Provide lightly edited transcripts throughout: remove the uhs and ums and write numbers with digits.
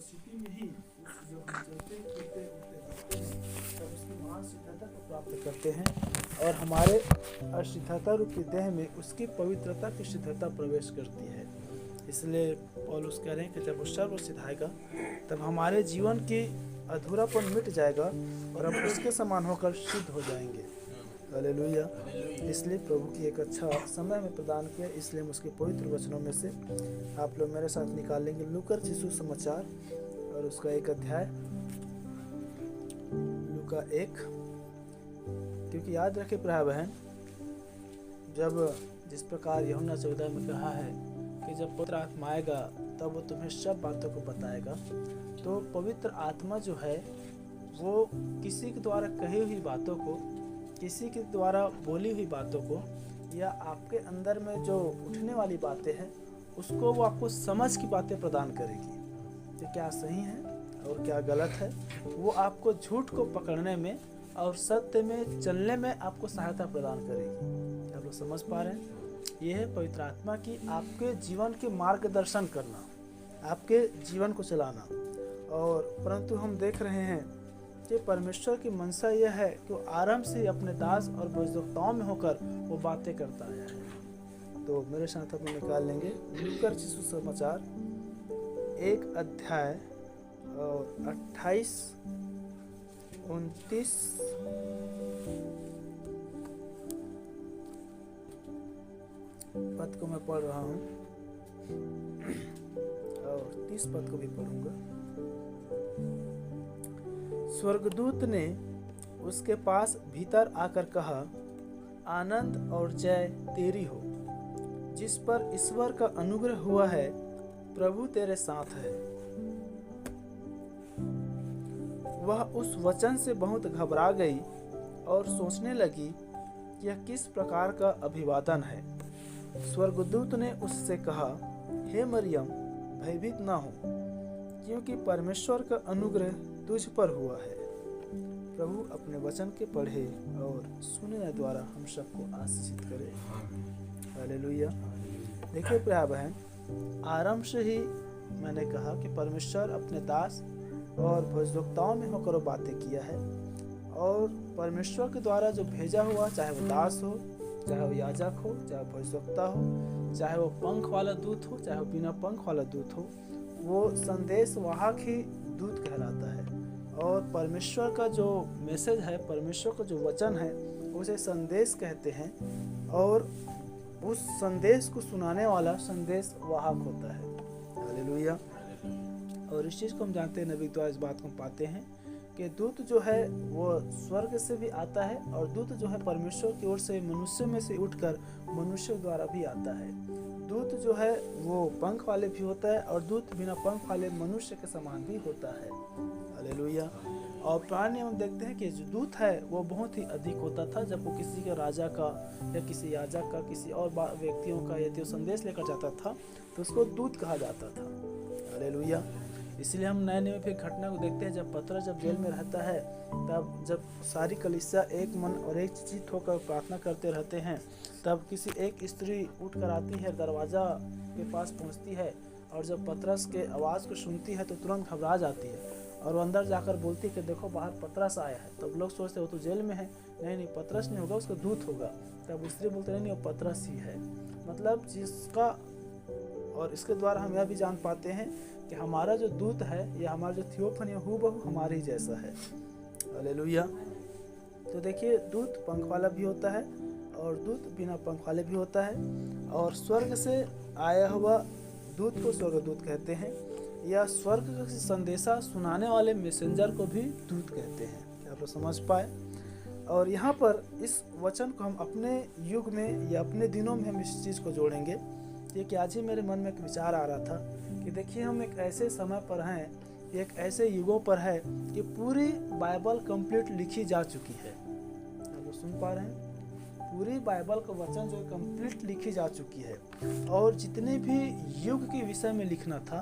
परिस्थिति में ही जब चलते फिरते उठते बैठते हैं तब उसकी महान सिद्धता को प्राप्त करते हैं और हमारे असिद्धता रूपी देह में उसकी पवित्रता की सिद्धता प्रवेश करती है। इसलिए पौलुस कह रहे हैं कि जब वो सर्व सिद्धाएगा तब हमारे जीवन की अधूरापन मिट जाएगा और हम उसके समान होकर सिद्ध हो जाएंगे। हालेलुया। इसलिए प्रभु की एक अच्छा समय में प्रदान किया, इसलिए हम उसके पवित्र वचनों में से आप लोग मेरे साथ निकाल लेंगे लूका सुसमाचार और उसका 1 अध्याय, लूका 1। क्योंकि याद रखे भाई बहन, जब जिस प्रकार यूहन्ना 14 में कहा है कि जब पवित्र आत्मा आएगा तब वो तुम्हें सब बातों को बताएगा, तो पवित्र आत्मा जो है वो किसी के द्वारा कही हुई बातों को, किसी के द्वारा बोली हुई बातों को या आपके अंदर में जो उठने वाली बातें हैं उसको वो आपको समझ की बातें प्रदान करेगी कि क्या सही है और क्या गलत है। वो आपको झूठ को पकड़ने में और सत्य में चलने में आपको सहायता प्रदान करेगी। आप लोग समझ पा रहे हैं? ये है पवित्र आत्मा की आपके जीवन के मार्गदर्शन करना, आपके जीवन को चलाना। और परंतु हम देख रहे हैं कि परमेश्वर की मनसा यह है कि वो आरंभ से अपने दास और भविष्यवक्ताओं में होकर वो बातें करता आया है। तो मेरे साथ हम निकाल लेंगे लूका सुसमाचार 1 अध्याय और 28, 29 पद को मैं पढ़ रहा हूँ और 30 पद को भी पढ़ूंगा। स्वर्गदूत ने उसके पास भीतर आकर कहा, आनंद और जय तेरी हो, जिस पर ईश्वर का अनुग्रह हुआ है, प्रभु तेरे साथ है। वह उस वचन से बहुत घबरा गई और सोचने लगी कि यह किस प्रकार का अभिवादन है। स्वर्गदूत ने उससे कहा, हे मरियम, भयभीत न हो, क्योंकि परमेश्वर का अनुग्रह तुझ पर हुआ है। प्रभु अपने वचन के पढ़े और सुनने द्वारा हम सबको आशीषित करे। हालेलुया। देखिए प्यारे बहन, आरंभ से ही मैंने कहा कि परमेश्वर अपने दास और भविष्यवक्ताओं में होकर वो बातें किया है। और परमेश्वर के द्वारा जो भेजा हुआ, चाहे वो दास हो, चाहे वो याजक हो, चाहे वो भविष्यवक्ता हो, चाहे वो पंख वाला दूत हो, चाहे वो बिना पंख वाला दूत हो, वो संदेश वाहक ही दूत कहलाता है। और परमेश्वर का जो मैसेज है, परमेश्वर का जो वचन है, उसे संदेश कहते हैं। और उस संदेश को सुनाने वाला संदेश वाहक होता है। हालेलुया। और इस चीज़ को हम जानते हैं, नबी द्वारा इस बात को पाते हैं कि दूत जो है वो स्वर्ग से भी आता है और दूत जो है परमेश्वर की ओर से मनुष्य में से उठकर मनुष्य द्वारा भी आता है। दूत जो है वो पंख वाले भी होता है और दूत बिना पंख वाले मनुष्य के समान भी होता है। हालेलुया। और पुराने हम देखते हैं कि जो दूत है वो बहुत ही अधिक होता था। जब वो किसी के राजा का या किसी याजक का, किसी और व्यक्तियों का यदि संदेश लेकर जाता था तो उसको दूत कहा जाता था। हालेलुया। इसलिए हम नए नए फिर घटना को देखते हैं, जब पतरस जब जेल में रहता है, तब जब सारी कलीसिया एक मन और एक चित्त होकर प्रार्थना करते रहते हैं, तब किसी एक स्त्री उठकर आती है, दरवाज़ा के पास पहुंचती है और जब पतरस के आवाज़ को सुनती है तो तुरंत घबरा जाती है और वो अंदर जाकर बोलती है कि देखो बाहर पतरस आया है। तब लोग सोचते वो तो जेल में है, नहीं पतरस नहीं होगा, उसका दूत होगा। तब स्त्री बोलते नहीं वो पतरस ही है। मतलब जिसका, और इसके द्वारा हम यह भी जान पाते हैं कि हमारा जो दूत है या हमारा जो थियोफनी है हूबहू हमारे ही जैसा है। हालेलुया। तो देखिए, दूत पंख वाला भी होता है और दूत बिना पंख वाले भी होता है। और स्वर्ग से आया हुआ दूत को स्वर्गदूत कहते हैं, या स्वर्ग से संदेशा सुनाने वाले मैसेंजर को भी दूत कहते हैं। क्या आप लोग समझ पाए? और यहाँ पर इस वचन को हम अपने युग में या अपने दिनों में हम इस चीज़ को जोड़ेंगे। ये कि आज ही मेरे मन में एक विचार आ रहा था कि देखिए, हम एक ऐसे समय पर हैं, एक ऐसे युगों पर है कि पूरी बाइबल कंप्लीट लिखी जा चुकी है। आप लोग सुन पा रहे हैं? पूरी बाइबल का वचन जो कंप्लीट लिखी जा चुकी है। और जितने भी युग के विषय में लिखना था,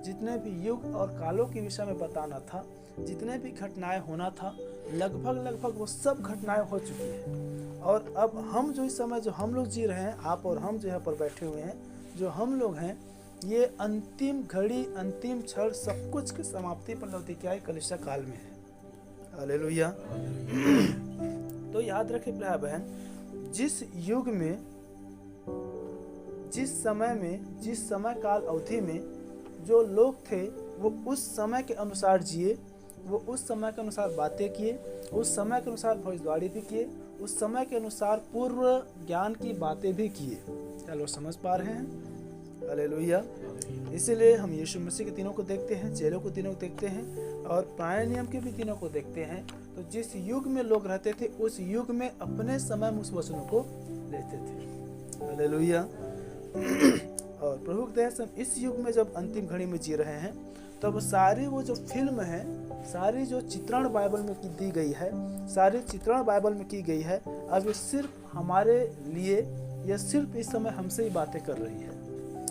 जितने भी युग और कालों के विषय में बताना था, जितने भी घटनाएं होना था, लगभग वो सब घटनाएं हो चुकी है। और अब हम जो इस समय जो हम लोग जी रहे हैं, आप और हम जो यहाँ पर बैठे हुए हैं, जो हम लोग हैं, ये अंतिम घड़ी, अंतिम क्षण, सब कुछ की समाप्ति पर लौदीकियाई कलीसिया काल में है। हालेलुया। तो याद रखें भाई बहन, जिस युग में, जिस समय में, जिस समय काल अवधि में जो लोग थे वो उस समय के अनुसार जिए, वो उस समय के अनुसार बातें किए, उस समय के अनुसार भविष्यवाणी भी किए, उस समय के अनुसार पूर्व ज्ञान की बातें भी किए। क्या लोग समझ पा रहे हैं? हालेलुया। इसीलिए हम यीशु मसीह के दिनों को देखते हैं, चेलों के दिनों को देखते हैं और पुराने नियम के भी दिनों को देखते हैं। तो जिस युग में लोग रहते थे उस युग में अपने समय में उस वचनों को लेते थे। हालेलुया। और प्रभु के दया से हम इस युग में जब अंतिम घड़ी में जी रहे हैं, तब सारी वो जो फिल्म है, सारी जो चित्रण बाइबल में दी गई है, सारी चित्रण बाइबल में की गई है, अब ये सिर्फ हमारे लिए, यह सिर्फ इस समय हमसे ही बातें कर रही है।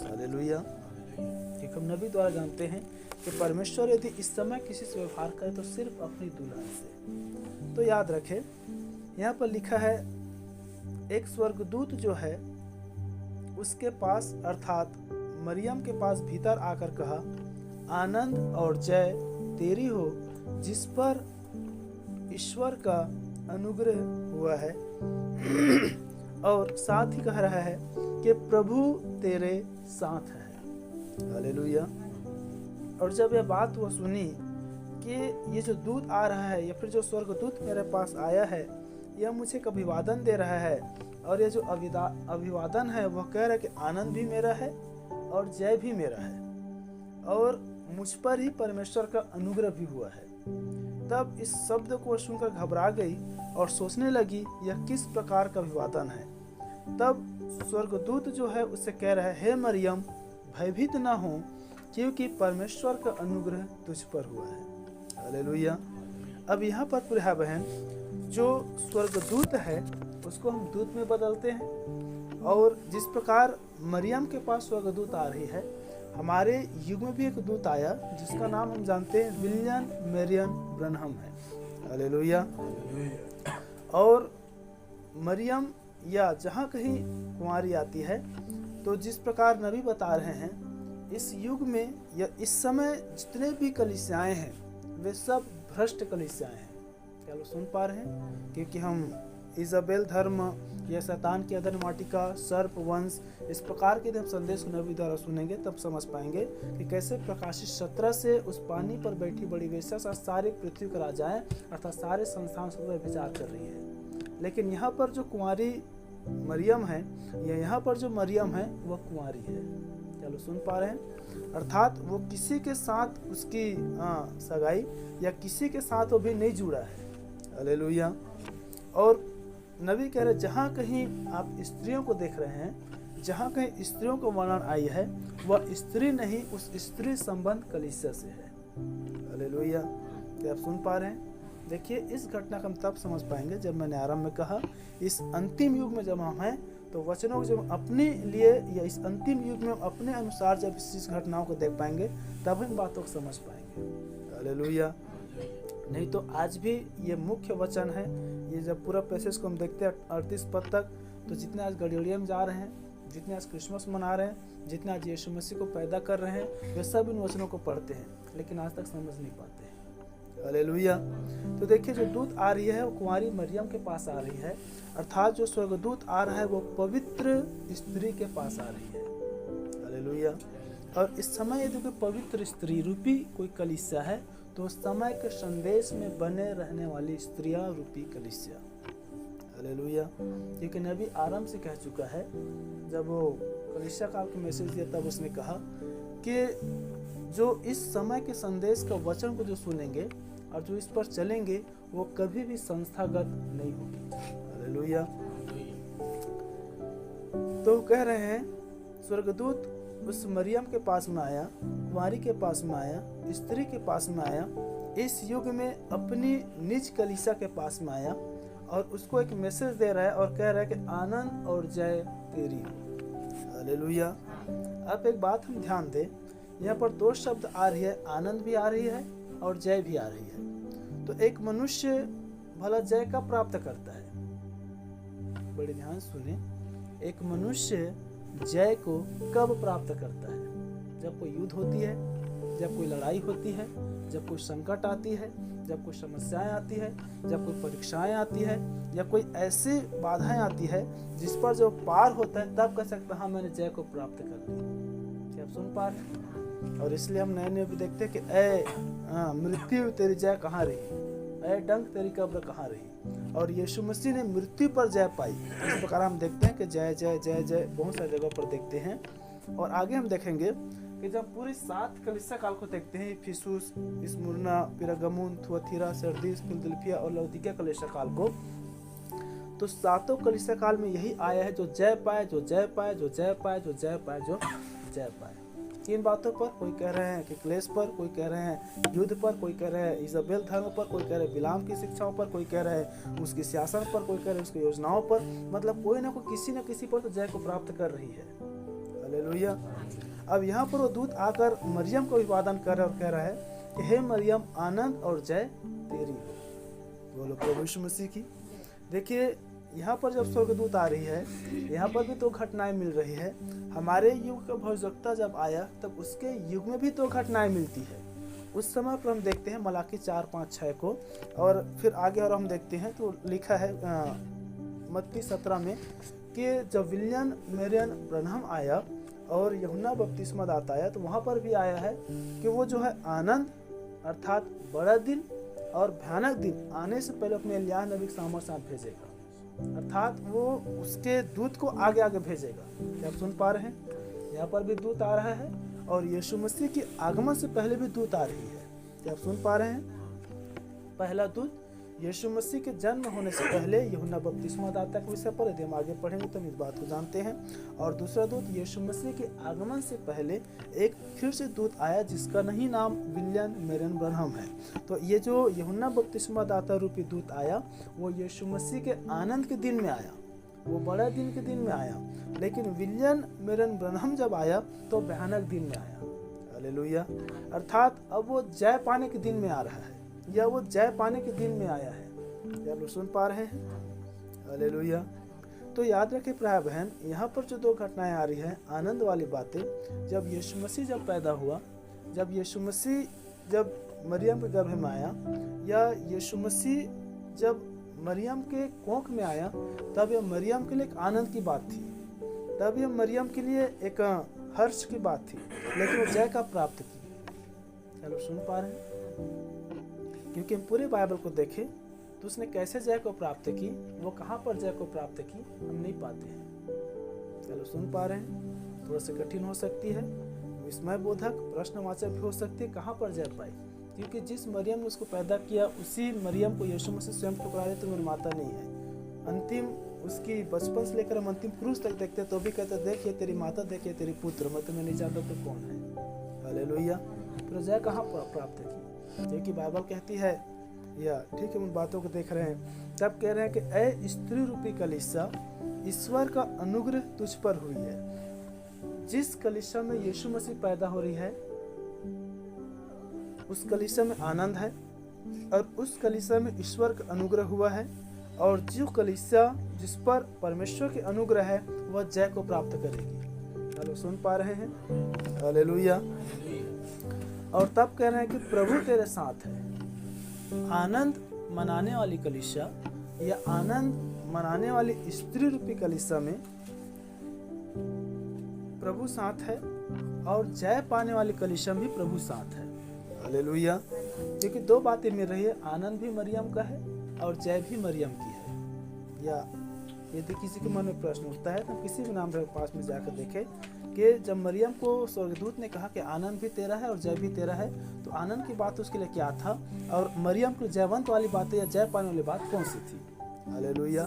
हालेलुया। क्योंकि हम नबी द्वारा जानते हैं कि परमेश्वर यदि इस समय किसी से व्यवहार करे तो सिर्फ अपनी दुल्हन से। तो याद रखें, यहाँ पर लिखा है, एक स्वर्गदूत जो है उसके पास अर्थात मरियम के पास भीतर आकर कहा, आनंद और जय तेरी हो जिस पर ईश्वर का अनुग्रह हुआ है। और साथ ही कह रहा है कि प्रभु तेरे साथ है। हालेलुया। और जब यह बात वो सुनी कि ये जो दूत आ रहा है या फिर जो स्वर्गदूत मेरे पास आया है, यह मुझे एक अभिवादन दे रहा है, और ये जो अभिवादन है वह कह रहा है कि आनंद भी मेरा है और जय भी मेरा है, और मुझ पर ही परमेश्वर का अनुग्रह भी हुआ है। तब इस शब्द को सुनकर घबरा गई और सोचने लगी यह किस प्रकार का अभिवादन है। तब स्वर्गदूत जो है उससे कह रहा है, हे मरियम, भयभीत ना हो, क्योंकि परमेश्वर का अनुग्रह तुझ पर हुआ है। हालेलुया। अब यहाँ पर प्रिय बहन, जो स्वर्गदूत है उसको हम दूत में बदलते हैं, और जिस प्रकार मरियम के पास स्वर्गदूत आ रही है, हमारे युग में भी एक दूत आया जिसका नाम हम जानते हैं विलियम मैरियन ब्रनहम है। हालेलुया। और मरियम या जहाँ कहीं कुंवारी आती है, तो जिस प्रकार नबी बता रहे हैं, इस युग में या इस समय जितने भी कलीसियाएं हैं वे सब भ्रष्ट कलीसियाएं हैं। क्या लोग सुन पा रहे हैं? क्योंकि हम इजाबेल धर्म या शैतान की अधर्म वाटिका, सर्प वंश, इस प्रकार के जब संदेश नबी द्वारा सुनेंगे तब समझ पाएंगे कि कैसे प्रकाशित 17 से उस पानी पर बैठी बड़ी वेश्या सारे पृथ्वी के राजाएं अर्थात सारे संस्थान से विचार कर रही है। लेकिन यहाँ पर जो कुंवारी मरियम है, या यहाँ पर जो मरियम है वह कुंवारी है। क्या लोग सुन पा रहे हैं? अर्थात वो किसी के साथ उसकी सगाई या किसी के साथ वो भी नहीं जुड़ा है। हालेलुया। और नबी कह रहे, जहाँ कहीं आप स्त्रियों को देख रहे हैं, जहाँ कहीं स्त्रियों को वर्णन आई है, वह स्त्री नहीं, उस स्त्री संबंध कलीसिया से है। हालेलुया। क्या आप सुन पा रहे हैं? देखिए, इस घटना को हम तब समझ पाएंगे जब मैंने आरंभ में कहा, इस अंतिम युग में जब हम हैं तो वचनों को जब अपने लिए या इस अंतिम युग में अपने अनुसार जब इस घटनाओं को देख पाएंगे तब इन बातों को समझ पाएंगे। हालेलुया। नहीं तो आज भी ये मुख्य वचन है। ये जब पूरा पैसेज को हम देखते हैं 38 पद तक, तो जितने आज गलिलिया में जा रहे हैं, जितने आज क्रिसमस मना रहे हैं, जितने आज यीशु मसीह को पैदा कर रहे हैं, वे सब इन वचनों को पढ़ते हैं लेकिन आज तक समझ नहीं पाते हैं। हालेलुया। तो देखिए, जो दूत आ रही है वो कुंवारी मरियम के पास आ रही है, अर्थात जो स्वर्गदूत आ रहा है वो पवित्र स्त्री के पास आ रही है। हालेलुया। और इस समय यदि कोई पवित्र स्त्री रूपी कोई कलीसिया है तो उस समय के संदेश में बने रहने वाली स्त्रियां रूपी कलीसिया। हालेलुया। क्योंकि नबी आरंभ से कह चुका है, जब वो कलीसिया काल के मैसेज दिया तब उसने कहा कि जो इस समय के संदेश का वचन को जो सुनेंगे और जो इस पर चलेंगे वो कभी भी संस्थागत नहीं होगी। हालेलुया। तो कह रहे हैं, स्वर्गदूत उस मरियम के पास में आया, कुंवारी के पास में आया, स्त्री के पास में आया, इस युग में अपनी निज कलीसिया के पास में आया और उसको एक मैसेज दे रहा है और कह रहा है कि आनंद और जय तेरी हो। हालेलुया। अब एक बात हम ध्यान दें, यहाँ पर दो शब्द आ रही है, आनंद भी आ रही है और जय भी आ रही है। तो एक मनुष्य भला जय कब प्राप्त करता है? बड़े ध्यान सुने, एक मनुष्य जय को कब प्राप्त करता है? जब कोई युद्ध होती है, जब कोई लड़ाई होती है, जब कोई संकट आती है, जब कोई समस्याएं आती है, जब कोई परीक्षाएं आती है, या कोई ऐसी बाधाएं आती है जिस पर जो पार होता है, तब कह सकते हैं हाँ मैंने जय को प्राप्त कर लिया। क्या आप सुन पा रहे हैं? और इसलिए हम नए नए भी देखते हैं कि ऐ मृत्यु तेरी जय कहाँ रही, ऐ डंक तेरी कब्र कहाँ रही। और यीशु मसीह ने मृत्यु पर जय पाई। इस प्रकार हम देखते हैं कि जय जय जय जय बहुत सारी जगह पर देखते हैं। और आगे हम देखेंगे कि जब पूरी 7 कलीसिया काल को देखते हैं, Ephesus, Smyrna, Pergamum, Thyatira, Sardis, Philadelphia और लौदीकिया कलीसिया काल को, तो 7 कलीसिया काल में यही आया है, जो जय पाए, जो जय पाए, जो जय पाए, जो जय पाए, जो जय पाए। 3 बातों पर, कोई कह रहे हैं कि क्लेश पर, कोई कह रहे हैं युद्ध पर, कोई कह रहे हैं इजबेल धर्म पर, कोई कह रहे हैं बिलाम की शिक्षाओं पर, कोई कह रहे हैं उसकी सियासत पर, कोई कह रहे हैं उसकी योजनाओं पर। मतलब कोई ना कोई किसी न किसी पर तो जय को प्राप्त कर रही है। हालेलुया। अब यहाँ पर वो दूत आकर मरियम को अभिवादन कर रहा है और कह रहा है कि हे मरियम, आनंद और जय तेरी हो। बोलो प्रभु यीशु मसीह की। देखिए यहाँ पर जब स्वर्गदूत आ रही है, यहाँ पर भी तो घटनाएं मिल रही है। हमारे युग का भविष्यवक्ता जब आया तब उसके युग में भी तो घटनाएं मिलती है। उस समय पर हम देखते हैं मलाकी 4, 5, 6 को, और फिर आगे और हम देखते हैं तो लिखा है मत्ती 17 में कि जब विलियम मैरियन ब्रनहम आया और यूहन्ना बपतिस्मा दाता आया, तो वहाँ पर भी आया है कि वो जो है आनंद अर्थात बड़ा दिन और भयानक दिन आने से पहले अपने एलिय्याह नबी के साथ भेजेगा, अर्थात वो उसके दूत को आगे आगे भेजेगा। क्या आप सुन पा रहे हैं? यहाँ पर भी दूत आ रहा है और यीशु मसीह की आगमन से पहले भी दूत आ रही है। क्या आप सुन पा रहे हैं? पहला दूत यीशु मसीह के जन्म होने से पहले यूहन्ना बपतिस्मा दाता के विषय पर, यदि हम आगे पढ़ेंगे तो हम इस बात को जानते हैं। और दूसरा दूत यीशु मसीह के आगमन से पहले एक फिर से दूत आया जिसका नहीं नाम विलियम मैरियन ब्रनहम है। तो ये जो यूहन्ना बपतिस्मा दाता रूपी दूत आया वो यीशु मसीह के आनंद के दिन में आया, वो बड़ा दिन के दिन में आया। लेकिन विलियम मैरियन ब्रनहम जब आया तो भयानक दिन में आया। हालेलुया। अर्थात अब वो जय पाने के दिन में आ रहा है, या वो जय पाने के दिन में आया है। क्या लोग सुन पा रहे हैं? हालेलुया। तो याद रखें प्राय बहन, यहाँ पर जो 2 घटनाएं आ रही हैं, आनंद वाली बातें, जब यीशु मसीह जब पैदा हुआ, जब यीशु मसीह जब मरियम के गर्भ में आया, या यीशु मसीह जब मरियम के कोख में आया, तब यह मरियम के लिए एक आनंद की बात थी, तब यह मरियम के लिए एक हर्ष की बात थी, लेकिन वो जय का प्राप्त की। चलो सुन पा रहे हैं? क्योंकि हम पूरे बाइबल को देखें तो उसने कैसे जय को प्राप्त की, वो कहाँ पर जय को प्राप्त की, हम नहीं पाते हैं। चलो सुन पा रहे हैं? थोड़ा सा कठिन हो सकती है, विस्मय बोधक, प्रश्नवाचक भी हो सकती है, कहाँ पर जय पाई। क्योंकि जिस मरियम ने उसको पैदा किया उसी मरियम को यीशु मसीह स्वयं ठुकरा दे तो मेरी माता नहीं है। अंतिम उसकी बचपन से लेकर हम अंतिम क्रूस तक देखते तो भी कहते देखिए तेरी माता, देखिए तेरी पुत्र, मैं तुम्हें नहीं जानता तो कौन है। हालेलुया। तो जय कहाँ पर प्राप्त की? क्योंकि बाइबल कहती है, या ठीक है उन बातों को देख रहे हैं, तब कह रहे हैं कि ऐ स्त्री रूपी कलीसिया, ईश्वर का अनुग्रह तुझ पर हुई है। जिस कलीसिया में यीशु मसीह पैदा हो रही है उस कलीसिया में आनंद है, और उस कलीसिया में ईश्वर का अनुग्रह हुआ है। और जो कलीसिया जिस पर परमेश्वर के अनुग्रह है वह जय को प्राप्त करेगी। चलो सुन पा रहे हैं? हालेलुया। और तब कह रहे हैं कि प्रभु तेरे साथ है। आनंद मनाने वाली कलीसिया या आनंद मनाने वाली स्त्री रूपी कलीसिया में प्रभु साथ है, और जय पाने वाली कलीसिया में भी प्रभु साथ है। हालेलुया। क्योंकि 2 बातें मिल रही है, आनंद भी मरियम का है और जय भी मरियम की है। या यदि किसी के मन में प्रश्न उठता है तो किसी भी नाम के पास में जाकर देखें कि जब मरियम को स्वर्गदूत ने कहा कि आनंद भी तेरा है और जय भी तेरा है, तो आनंद की बात उसके लिए क्या था, और मरियम की जयवंत वाली बातें या जय पाने वाली बात कौन सी थी। हालेलुया।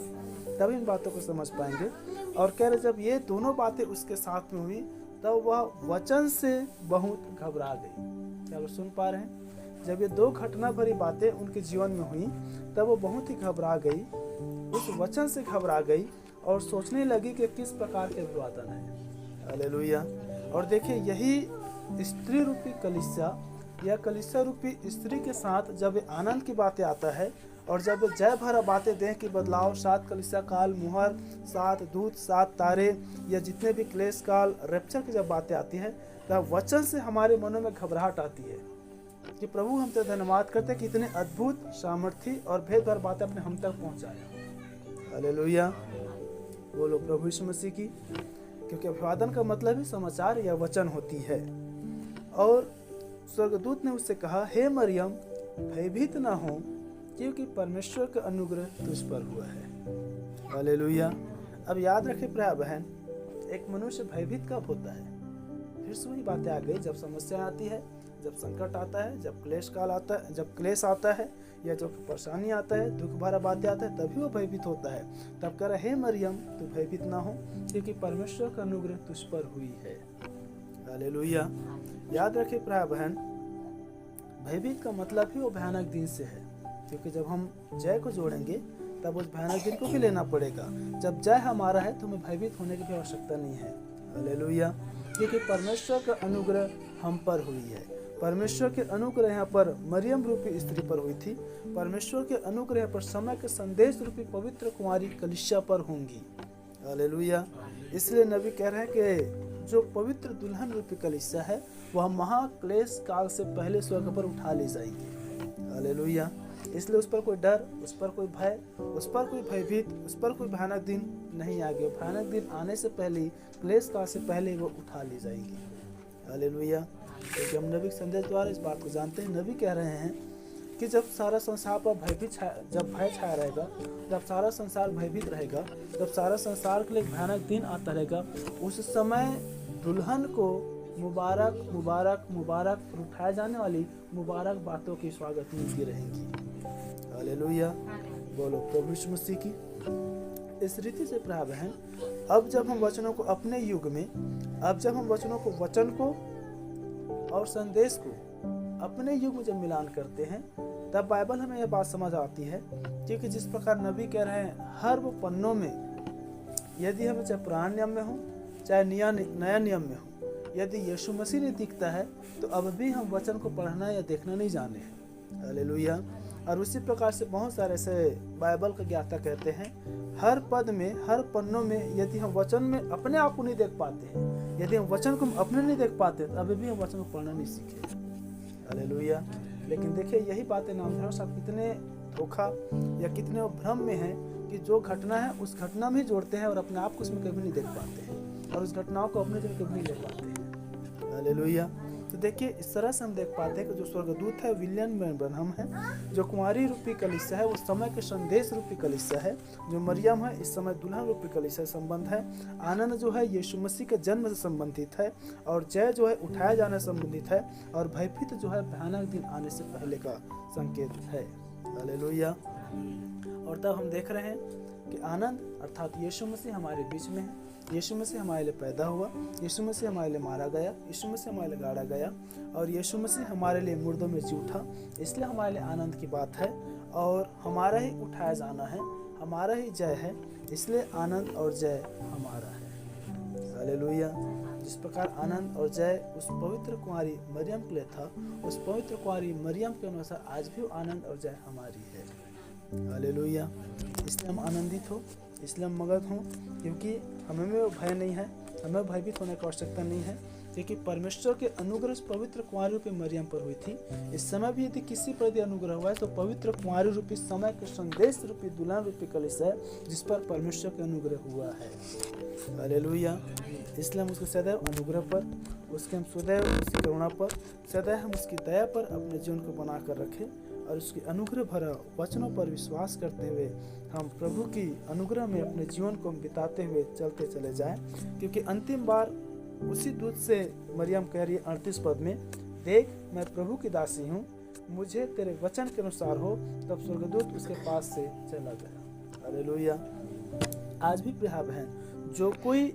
तब इन बातों को समझ पाएंगे। और कह रहे जब ये दोनों बातें उसके साथ में हुई तब वह वचन से बहुत घबरा गई। क्या आप सुन पा रहे हैं? जब ये 2 घटना भरी बातें उनके जीवन में हुई तब वो बहुत ही घबरा गई, उस वचन से घबरा गई और सोचने लगी कि किस प्रकार के अभिवादन है। हालेलुया। और देखिए यही स्त्री रूपी कलीसिया या कलीसिया रूपी स्त्री के साथ जब आनंद की बातें आता है और जब जय भरा बातें देह की बदलाव, 7 कलीसिया काल, मुहर, 7 दूत, 7 तारे या जितने भी क्लेश काल, रैप्चर की जब बातें आती है तब वचन से हमारे मनों में घबराहट आती है कि प्रभु हम तेरा धन्यवाद करते हैं कि इतने अद्भुत, सामर्थी और भेदभाव बातें अपने हम तक पहुंचाया। हालेलुया, बोलो प्रभु यीशु मसीह की। क्योंकि अभिवादन का मतलब ही समाचार या वचन होती है। और स्वर्गदूत ने उससे कहा, हे मरियम, भयभीत ना हो, क्योंकि परमेश्वर का अनुग्रह तुझ पर हुआ है। हालेलुया। अब याद रखे प्रिय बहन, एक मनुष्य भयभीत कब होता है? फिर से वही बातें आ गई, जब समस्या आती है, जब संकट आता है, जब क्लेश काल आता है, जब क्लेश आता है या जब परेशानी आता है, दुख भरा बातें आता है, तभी वो भयभीत होता है। तब कह रहा है, हे मरियम, तू भयभीत ना हो, क्योंकि परमेश्वर का अनुग्रह तुझ पर हुई है। हालेलुया। याद रखे प्रिय बहन, भयभीत का मतलब ही वो भयानक दिन से है, क्योंकि जब हम जय को जोड़ेंगे तब उस भयानक दिन को भी लेना पड़ेगा। जब जय हमारा है तो हमें भयभीत होने की भी आवश्यकता नहीं है। हालेलुया। क्योंकि परमेश्वर का अनुग्रह हम पर हुई है। परमेश्वर के अनुग्रह यहाँ पर मरियम रूपी स्त्री पर हुई थी। परमेश्वर के अनुग्रह पर समय के संदेश रूपी पवित्र कुमारी कलीसिया पर होंगी। हालेलुया। इसलिए नबी कह रहे हैं कि जो पवित्र दुल्हन रूपी कलीसिया है वह महाक्लेश काल से पहले स्वर्ग पर उठा ली जाएगी। हालेलुया। इसलिए उस पर कोई डर, उस पर कोई भय, उस पर कोई भयभीत, उस पर कोई भयानक दिन नहीं आएगा। भयानक दिन आने से पहले, क्लेश काल से पहले वो उठा ली जाएगी। हालेलुया। क्योंकि हम नबी के संदेश द्वारा इस बात को जानते हैं। नबी कह रहे हैं कि जब सारा संसार पर जब भय छाया रहेगा, जब सारा संसार भयभीत रहेगा, जब सारा संसार के लिए भयानक दिन आता रहेगा, उस समय दुल्हन को मुबारक मुबारक मुबारक और उठाए जाने वाली मुबारक बातों की स्वागत मिलती रहेंगी। हालेलुया। बोलो प्रभु यीशु मसीह की। इस रीति से प्रिय बहन, अब जब हम वचनों को अपने युग में, अब जब हम वचनों को, वचन को और संदेश को अपने युग में जब मिलान करते हैं, तब बाइबल हमें यह बात समझ आती है। क्योंकि जिस प्रकार नबी कह रहे हैं, हर वो पन्नों में, यदि हमें चाहे पुराने नियम में हो चाहे नया नियम में हो, यदि यीशु मसीह नहीं दिखता है तो अब भी हम वचन को पढ़ना या देखना नहीं जाने हैं। हालेलुया। और उसी प्रकार से बहुत सारे ऐसे बाइबल का ज्ञाता कहते हैं, हर पद में, हर पन्नों में यदि हम वचन में अपने आप को नहीं देख पाते हैं, यदि हम वचन को अपने नहीं देख पाते तो अभी भी हम वचन को पढ़ना नहीं सीखे। हालेलुया। लेकिन देखिए, यही बातें नामधर्म साहब कितने धोखा या कितने भ्रम में है कि जो घटना है उस घटना में ही जोड़ते हैं और अपने आप को उसमें कभी नहीं देख पाते हैं और उस घटनाओं को अपने जगह कभी नहीं ले पाते हैं। हालेलुया। तो देखिए, इस तरह से हम देख पाते हैं कि जो स्वर्गदूत है विलियम ब्रनहम है, जो कुमारी रूपी कलीसिया है वो समय के संदेश रूपी कलीसिया है, जो मरियम है इस समय दुल्हन रूपी कलीसिया से संबंध है। आनंद जो है यीशु मसीह के जन्म से संबंधित है, और जय जो है उठाया जाने से संबंधित है, और भयभीत जो है भयानक दिन आने से पहले का संकेत है। हालेलुया। और तब हम देख रहे हैं कि आनंद अर्थात यीशु मसीह हमारे बीच में है। यीशु मसीह हमारे लिए पैदा हुआ, यीशु मसीह हमारे लिए मारा गया, यीशु मसीह हमारे लिए गाड़ा गया, और यीशु मसीह हमारे लिए मुर्दों में जी उठा। इसलिए हमारे लिए आनंद की बात है, और हमारा ही उठाया जाना है, हमारा ही जय है, इसलिए आनंद और जय हमारा है। हालेलुया। जिस प्रकार आनंद और जय उस पवित्र कुंवारी मरियम के लिए था, उस पवित्र कुंवारी मरियम के अनुसार आज भी आनंद और जय हमारी है। हालेलुया। इसलिए हम आनंदित हो, इसलिए हम मगन हों, क्योंकि हमें में भय नहीं है, हमें भयभीत होने की आवश्यकता नहीं है, क्योंकि परमेश्वर के अनुग्रह पवित्र कुंवारी रूपी मरियम पर हुई थी। इस समय भी यदि किसी पर यदि अनुग्रह हुआ है तो पवित्र कुंवारी रूपी समय के संदेश रूपी दुल्हन रूपी कलीसिया है, जिस पर परमेश्वर का अनुग्रह हुआ है। हालेलुया। इसलिए हम उसके सदैव अनुग्रह पर, उसके हम सदैव उसकी करुणा पर, सदैव हम उसकी दया पर अपने जीवन को बना कर रखें, और उसके अनुग्रह भरा वचनों पर विश्वास करते हुए हम प्रभु की अनुग्रह में अपने जीवन को बिताते हुए चलते चले जाएं। क्योंकि अंतिम बार उसी दूत से मरियम कह रही है 38 पद में, देख मैं प्रभु की दासी हूँ, मुझे तेरे वचन के अनुसार हो। तब स्वर्गदूत उसके पास से चला गया। हालेलुया। आज भी प्रिय बहन, जो कोई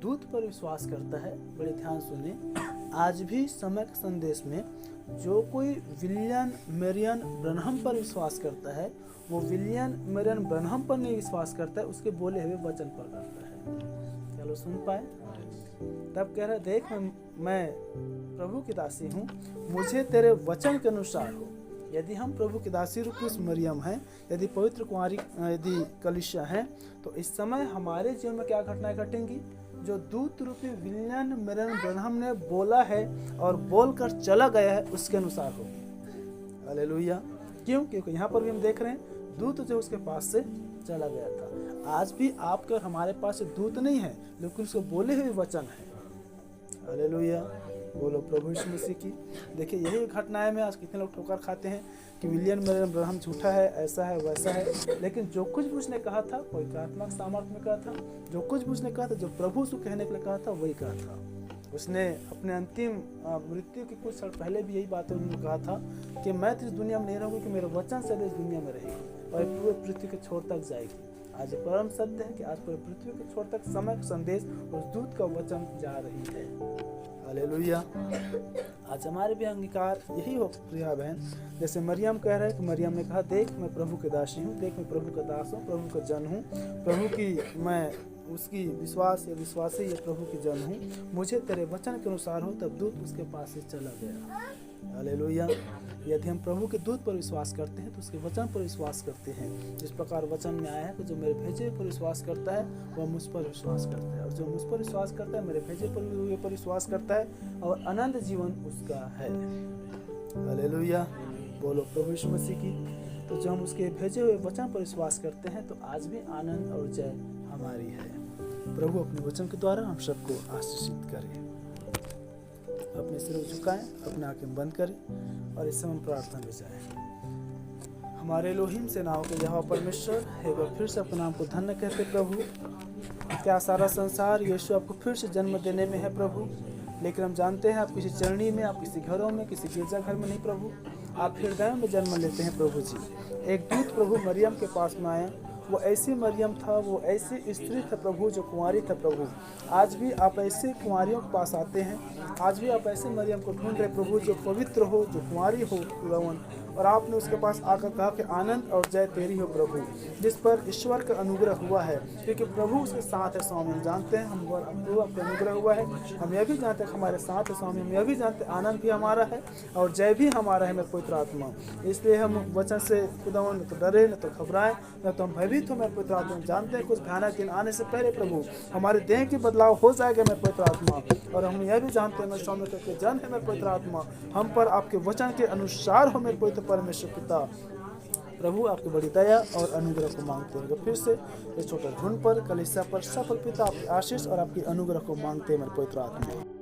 दूत पर विश्वास करता है, बड़े ध्यान सुने, आज भी समय के संदेश में जो कोई विलियम मरियम ब्रनहम पर विश्वास करता है, वो विलियम मरियम ब्रनहम पर नहीं विश्वास करता है, उसके बोले हुए वचन पर करता है। चलो सुन पाए। तब कह रहा, देख मैं प्रभु की दासी हूँ, मुझे तेरे वचन के अनुसार हो। यदि हम प्रभु की दासी रूपी उस मरियम हैं, यदि पवित्र कुंवारी यदि कलीसिया हैं, तो इस समय हमारे जीवन में क्या घटनाएं घटेंगी? जो दूत रूपी विलियम मरियम ब्रनहम ने बोला है और बोलकर चला गया है उसके अनुसार होगी। हालेलुया। क्यों? क्योंकि यहाँ पर भी हम देख रहे हैं दूत जो उसके पास से चला गया था। आज भी आपके और हमारे पास दूत नहीं है, लेकिन उसको बोले हुए वचन है। हालेलुया। बोलो प्रभु यीशु मसीह की। देखिए यही घटनाएं में आज कितने लोग ठोकर खाते हैं कि विलियम मरियम ब्रनहम झूठा है, ऐसा है, वैसा है। लेकिन जो कुछ भी उसने कहा था पवित्र आत्मा के सामर्थ्य में कहा था, जो कुछ भी उसने कहा था, जो प्रभु उसको कहने के लिए कहा था वही कहा था। उसने अपने अंतिम मृत्यु के कुछ साल पहले भी यही बातें उन्होंने कहा था कि मैं तो इस दुनिया में नहीं रहूँगी, कि मेरे वचन से इस दुनिया में रहेगी और पूरे पृथ्वी के छोर तक जाएगी। आज परम सत्य है कि आज पूरे पृथ्वी के छोर तक समय का संदेश उस दूत का वचन जा रही है। हालेलुया। आज हमारे भी अंगीकार यही हो प्रिया बहन, जैसे मरियम कह रहे हैं कि मरियम ने कहा देख मैं प्रभु के दासी हूँ, देख मैं प्रभु का दास हूँ, प्रभु का जन हूँ, प्रभु की मैं उसकी विश्वास या विश्वासी या प्रभु की जन हूँ, मुझे तेरे वचन के अनुसार हो। तब दूत उसके पास से चला गया। हालेलुया। यदि हम प्रभु के दूत पर विश्वास करते हैं तो उसके वचन पर विश्वास करते हैं। जिस प्रकार वचन में आया है कि जो मेरे भेजे पर विश्वास करता है वह मुझ पर विश्वास करता है, और जो मुझ पर विश्वास करता है मेरे भेजे पर विश्वास करता है और अनंत जीवन उसका है। हालेलुया। बोलो प्रभु यीशु मसीह की। तो जब हम उसके भेजे हुए वचन पर विश्वास करते हैं तो आज भी आनंद और जय हमारी है। प्रभु अपने वचन के द्वारा हम सबको आशीषित करे। अपने सिर झुकाएं, अपने आंखें बंद करें और इस समय प्रार्थना में जाएं। हमारे एलोहिम सेनाओं के यहोवा परमेश्वर, एक बार फिर से अपने नाम को धन्य कहते प्रभु। क्या सारा संसार यीशु आपको फिर से जन्म देने में है प्रभु, लेकिन हम जानते हैं आप किसी चरणी में, आप किसी घरों में, किसी गिरजाघर में नहीं प्रभु, आप हृदयों में जन्म लेते हैं प्रभु जी। एक दूत प्रभु मरियम के पास में आया, वो ऐसी मरियम था, वो ऐसी स्त्री था प्रभु जो कुंवारी था प्रभु। आज भी आप ऐसे कुंवारियों के पास आते हैं, आज भी आप ऐसे मरियम को ढूंढ रहे प्रभु जो पवित्र हो, जो कुंवारी हो खुदावन, और आपने उसके पास आकर कहा कि आनंद और जय तेरी हो प्रभु, जिस पर ईश्वर का अनुग्रह हुआ है, क्योंकि प्रभु उसके साथ है स्वामी। हम जानते हैं हम प्रभु आपका अनुग्रह हुआ है, हम यह भी जानते हैं हमारे साथ है स्वामी, हम यह भी जानते हैं आनंद भी हमारा है और जय भी हमारा है मेरे पवित्र आत्मा। इसलिए हम वचन से खुदावन न तो डरे, न तो घबराएं, न तो हम भयभीत हो मेरे पवित्र आत्मा। जानते हैं कुछ भयानक दिन आने से पहले प्रभु हमारे देह की बदलाव हो जाएगा मेरे पवित्र आत्मा, और हम यह भी जानते हैं मेरे स्वामी के जन है मेरे पवित्र आत्मा, हम पर आपके वचन के अनुसार हो मेरे पवित्र परमेश्वर पिता। प्रभु आपकी बड़ी दया और अनुग्रह को मांगते हैं। फिर से इस छोटे झुंड पर, कलीसिया पर, सफल पिता आपकी आशीष और आपकी अनुग्रह को मांगते हैं मेरे पवित्र आत्मा।